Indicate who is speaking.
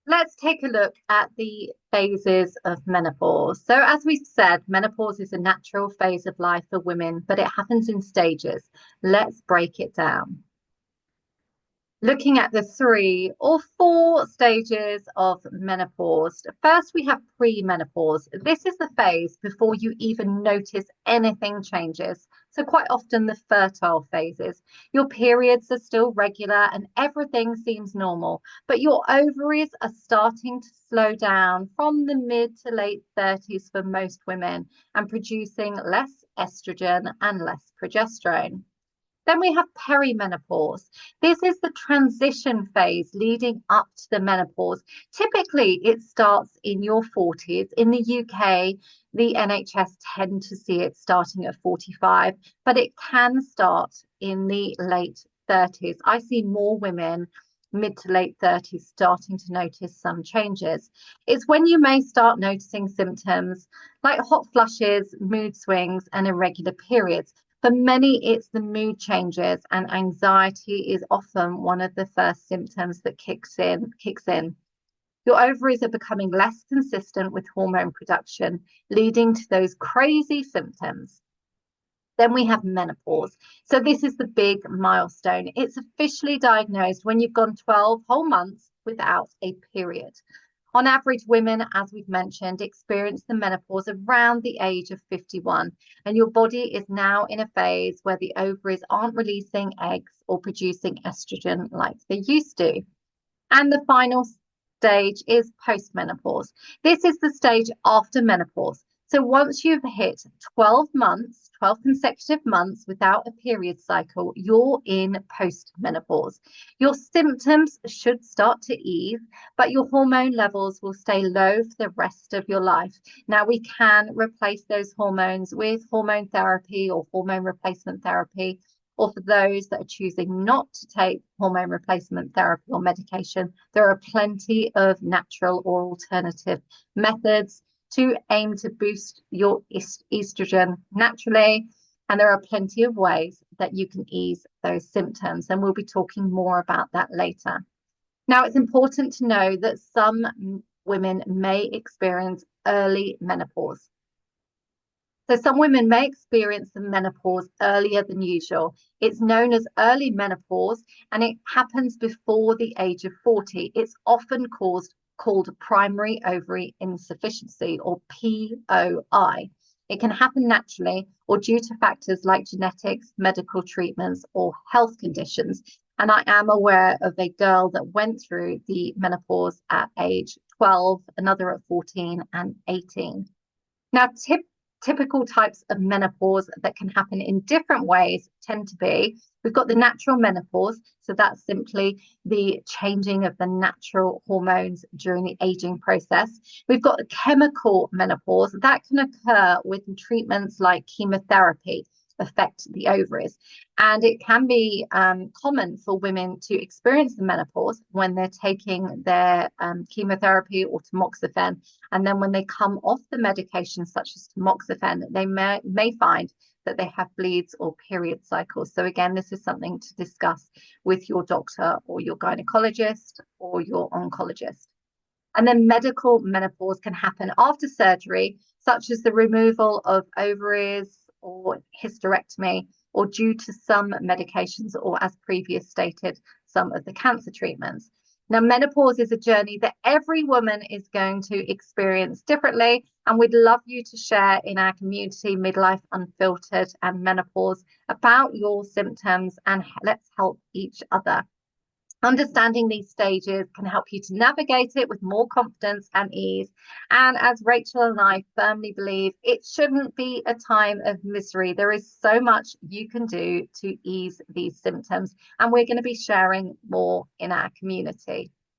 Speaker 1: Let's take a look at the phases of menopause. So, as we said, menopause is a natural phase of life for women, but it happens in stages. Let's break it down. Looking at the 3 or 4 stages of menopause. First, we have premenopause. This is the phase before you even notice anything changes. So quite often the fertile phases. Your periods are still regular and everything seems normal, but your ovaries are starting to slow down from the mid to late 30s for most women and producing less estrogen and less progesterone. Then we have perimenopause. This is the transition phase leading up to the menopause. Typically, it starts in your 40s. In the UK, the NHS tend to see it starting at 45, but it can start in the late 30s. I see more women mid to late 30s starting to notice some changes. It's when you may start noticing symptoms like hot flushes, mood swings, and irregular periods. For many, it's the mood changes, and anxiety is often one of the first symptoms that kicks in. Your ovaries are becoming less consistent with hormone production, leading to those crazy symptoms. Then we have menopause. So this is the big milestone. It's officially diagnosed when you've gone 12 whole months without a period. On average, women, as we've mentioned, experience the menopause around the age of 51, and your body is now in a phase where the ovaries aren't releasing eggs or producing estrogen like they used to. And the final stage is postmenopause. This is the stage after menopause. So once you've hit 12 months, 12 consecutive months without a period cycle, you're in postmenopause. Your symptoms should start to ease, but your hormone levels will stay low for the rest of your life. Now, we can replace those hormones with hormone therapy or hormone replacement therapy, or for those that are choosing not to take hormone replacement therapy or medication, there are plenty of natural or alternative methods to aim to boost your estrogen naturally. And there are plenty of ways that you can ease those symptoms. And we'll be talking more about that later. Now, it's important to know that some women may experience early menopause. So some women may experience the menopause earlier than usual. It's known as early menopause, and it happens before the age of 40. It's often called primary ovary insufficiency, or POI. It can happen naturally or due to factors like genetics, medical treatments, or health conditions. And I am aware of a girl that went through the menopause at age 12, another at 14 and 18. Now, typical types of menopause that can happen in different ways tend to be, we've got the natural menopause. So that's simply the changing of the natural hormones during the aging process. We've got the chemical menopause that can occur with treatments like chemotherapy affect the ovaries. And it can be common for women to experience the menopause when they're taking their chemotherapy or tamoxifen. And then when they come off the medication, such as tamoxifen, they may find that they have bleeds or period cycles. So again, this is something to discuss with your doctor or your gynecologist or your oncologist. And then medical menopause can happen after surgery, such as the removal of ovaries or hysterectomy, or due to some medications, or as previous stated, some of the cancer treatments. Now, menopause is a journey that every woman is going to experience differently, and we'd love you to share in our community, Midlife Unfiltered and Menopause, about your symptoms, and let's help each other. Understanding these stages can help you to navigate it with more confidence and ease. And as Rachel and I firmly believe, it shouldn't be a time of misery. There is so much you can do to ease these symptoms, and we're going to be sharing more in our community.